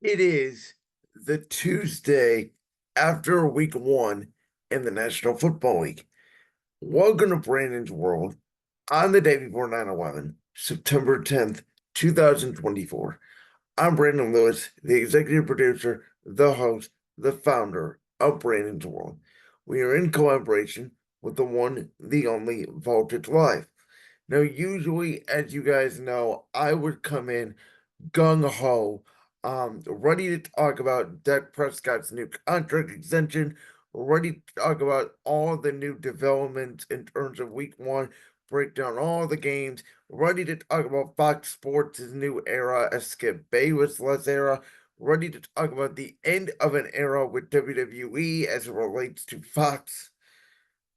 It is the Tuesday after week one in the National Football League. Welcome to Brandon's World on the day before 9/11, September 10th, 2024. I'm Brandon Lewis, the executive producer, the host, the founder of Brandon's World. We are in collaboration with the one, the only Voltage Live. Now, usually, as you guys know, I would come in gung ho, ready to talk about Dak Prescott's new contract extension, ready to talk about all the new developments in terms of week one, break down all the games, ready to talk about Fox Sports' new era, a Skip Bayless era, ready to talk about the end of an era with WWE as it relates to Fox.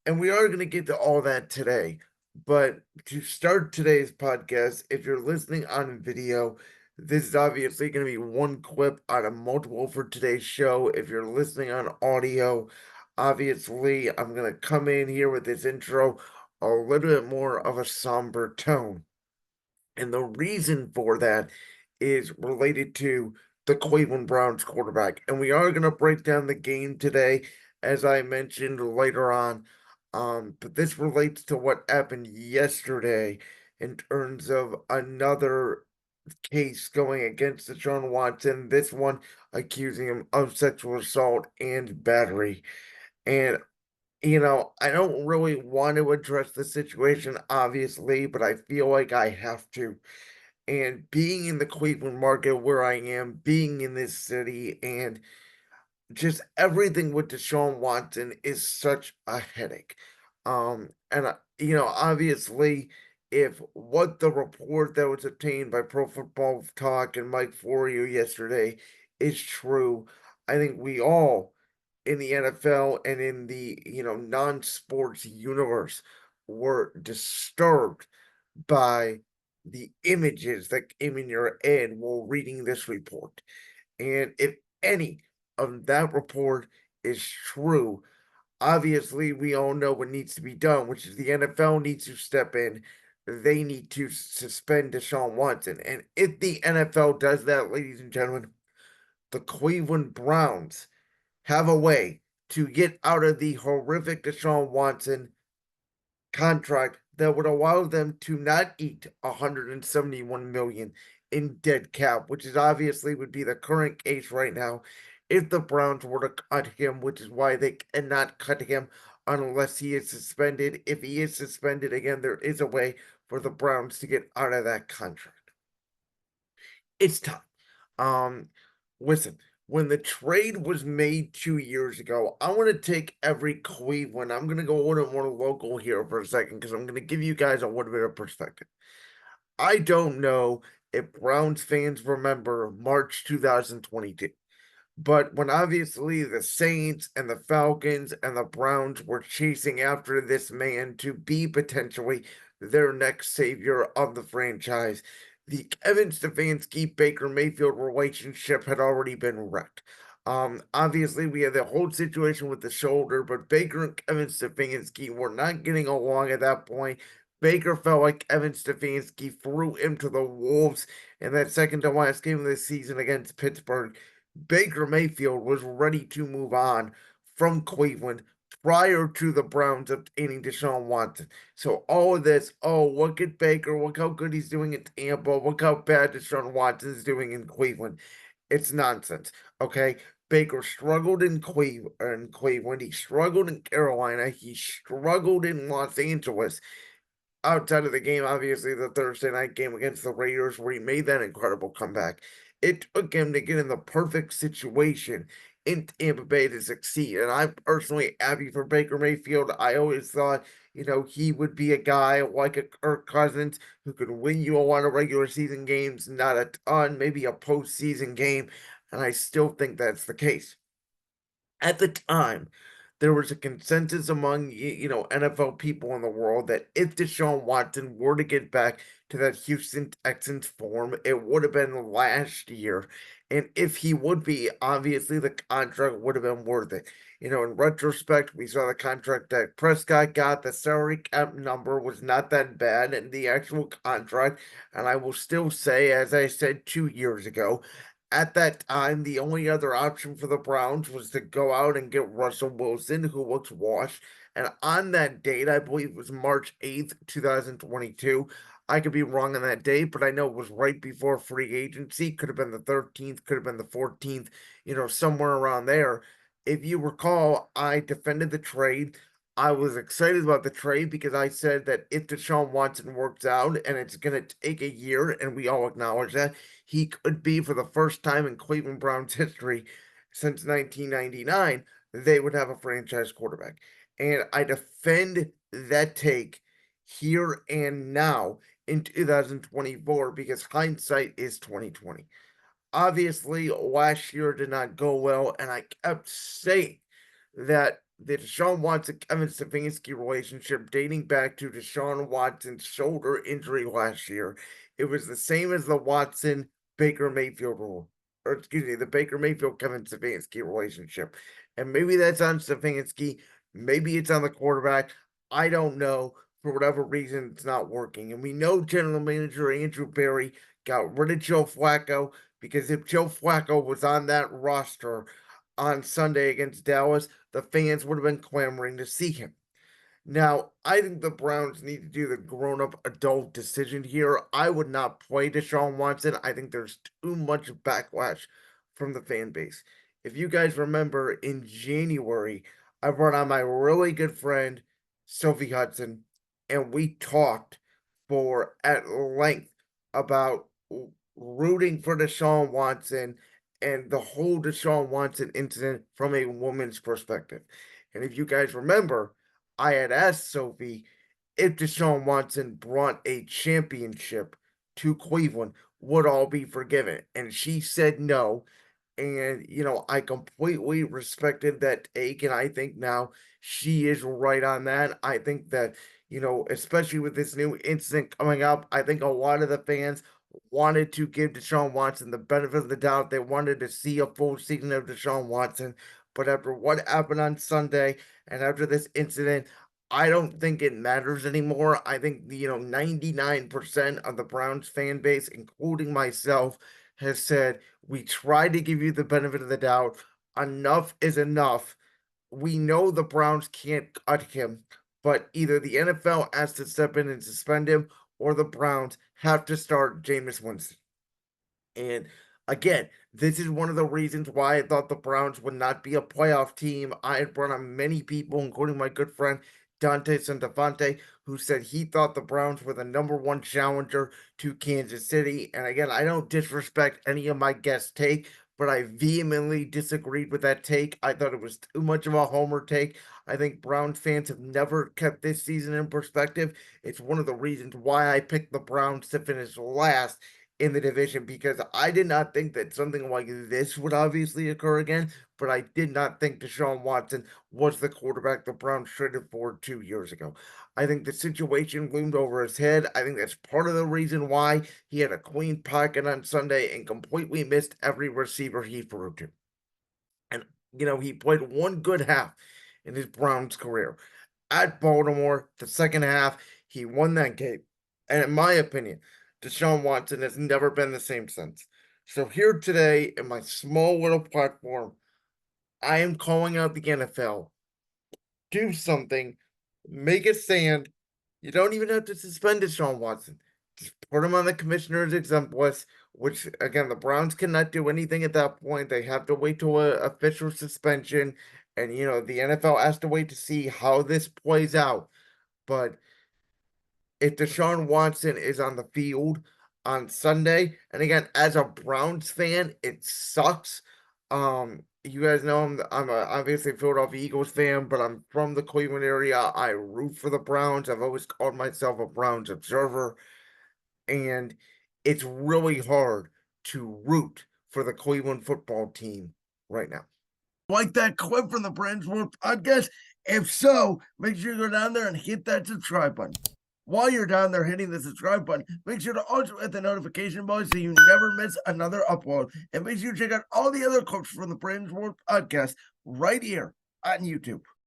And we are going to get to all that today. But to start today's podcast, if you're listening on video, this is obviously going to be one clip out of multiple for today's show. If you're listening on audio, obviously, I'm going to come in here with this intro a little bit more of a somber tone. And the reason for that is related to the Cleveland Browns quarterback. And we are going to break down the game today, as I mentioned later on. But this relates to what happened yesterday in terms of another case going against Deshaun Watson, this one accusing him of sexual assault and battery. And I don't really want to address the situation, obviously, but I feel like I have to. And being in the Cleveland market where I am, being in this city, and just everything with Deshaun Watson is such a headache. Obviously, if what the report that was obtained by Pro Football Talk and Mike Florio yesterday is true, I think we all in the NFL and in the non-sports universe were disturbed by the images that came in your head while reading this report. And if any of that report is true, obviously we all know what needs to be done, which is the NFL needs to step in. They need to suspend Deshaun Watson. And if the NFL does that, ladies and gentlemen, the Cleveland Browns have a way to get out of the horrific Deshaun Watson contract that would allow them to not eat 171 million in dead cap, which is obviously would be the current case right now if the Browns were to cut him, which is why they cannot cut him unless he is suspended. If he is suspended again, there is a way for the Browns to get out of that contract. It's time. Um, Listen, when the trade was made 2 years ago, I want to take every Cleveland. I'm going to go a little more local here for a second because I'm going to give you guys a little bit of perspective. I don't know if Browns fans remember March 2022. But when obviously the Saints and the Falcons and the Browns were chasing after this man to be potentially their next savior of the franchise, the Kevin Stefanski Baker Mayfield relationship had already been wrecked. Obviously, we had the whole situation with the shoulder, but Baker and Kevin Stefanski were not getting along at that point. Baker felt like Kevin Stefanski threw him to the wolves in that second to last game of the season against Pittsburgh. Baker Mayfield was ready to move on from Cleveland prior to the Browns obtaining Deshaun Watson. So all of this, oh, look at Baker, look how good he's doing in Tampa, look how bad Deshaun Watson is doing in Cleveland. It's nonsense. Okay. Baker struggled in Cleveland. He struggled in Carolina. He struggled in Los Angeles outside of the game, obviously the Thursday night game against the Raiders, where he made that incredible comeback. It took him to get in the perfect situation in Tampa Bay to succeed. And I'm personally happy for Baker Mayfield. I always thought, he would be a guy like a Kirk Cousins who could win you a lot of regular season games, not a ton, maybe a postseason game. And I still think that's the case. At the time, there was a consensus among NFL people in the world that if Deshaun Watson were to get back to that Houston Texans form, it would have been last year. And if he would be, obviously the contract would have been worth it. In retrospect, we saw the contract that Prescott got. The salary cap number was not that bad, and the actual contract, and I will still say, as I said 2 years ago, At that time, the only other option for the Browns was to go out and get Russell Wilson, who looks washed. And on that date, I believe it was March 8th, 2022. I could be wrong on that date, but I know it was right before free agency. Could have been the 13th, could have been the 14th, somewhere around there. If you recall, I defended the trade. I was excited about the trade because I said that if Deshaun Watson works out and it's going to take a year, and we all acknowledge that, he could be for the first time in Cleveland Browns history since 1999, they would have a franchise quarterback. And I defend that take here and now in 2024 because hindsight is 2020. Obviously, last year did not go well, and I kept saying that the Deshaun Watson Kevin Stefanski relationship dating back to Deshaun Watson's shoulder injury last year. It was the same as the Watson Baker Mayfield rule, or excuse me, the Baker Mayfield Kevin Stefanski relationship. And maybe that's on Stefanski, maybe it's on the quarterback. I don't know. For whatever reason, it's not working. And we know general manager Andrew Berry got rid of Joe Flacco because if Joe Flacco was on that roster on Sunday against Dallas, the fans would have been clamoring to see him. Now, I think the Browns need to do the grown up adult decision here. I would not play Deshaun Watson. I think there's too much backlash from the fan base. If you guys remember, in January, I brought on my really good friend, Sophie Hudson, and we talked for at length about rooting for Deshaun Watson and the whole Deshaun Watson incident from a woman's perspective. And if you guys remember, I had asked Sophie if Deshaun Watson brought a championship to Cleveland, would all be forgiven? And she said no. And, I completely respected that take. And I think now she is right on that. I think that, especially with this new incident coming up, I think a lot of the fans wanted to give Deshaun Watson the benefit of the doubt. They wanted to see a full season of Deshaun Watson. But after what happened on Sunday and after this incident, I don't think it matters anymore. I think, 99% of the Browns fan base, including myself, has said, we try to give you the benefit of the doubt. Enough is enough. We know the Browns can't cut him, but either the NFL has to step in and suspend him, or the Browns have to start Jameis Winston. And again, this is one of the reasons why I thought the Browns would not be a playoff team. I had brought on many people, including my good friend Dante Santafante, who said he thought the Browns were the number one challenger to Kansas City. And again, I don't disrespect any of my guests' take, but I vehemently disagreed with that take. I thought it was too much of a homer take. I think Browns fans have never kept this season in perspective. It's one of the reasons why I picked the Browns to finish last in the division because I did not think that something like this would obviously occur again, but I did not think Deshaun Watson was the quarterback the Browns traded for 2 years ago. I think the situation loomed over his head. I think that's part of the reason why he had a clean pocket on Sunday and completely missed every receiver he threw to. And, he played one good half in his Browns career. At Baltimore, the second half, he won that game. And in my opinion, Deshaun Watson has never been the same since. So here today, in my small little platform, I am calling out the NFL. Do something, make a stand. You don't even have to suspend Deshaun Watson. Just put him on the commissioner's exempt list, which again, the Browns cannot do anything at that point. They have to wait till a official suspension. And the NFL has to wait to see how this plays out. But if Deshaun Watson is on the field on Sunday, and again, as a Browns fan, it sucks. You guys know I'm obviously a Philadelphia Eagles fan, but I'm from the Cleveland area. I root for the Browns. I've always called myself a Browns observer, and it's really hard to root for the Cleveland football team right now. Like that clip from the Browns World podcast? If so, make sure you go down there and hit that subscribe button. While you're down there hitting the subscribe button, make sure to also hit the notification bell so you never miss another upload. And make sure you check out all the other clips from the Brandon's World podcast right here on YouTube.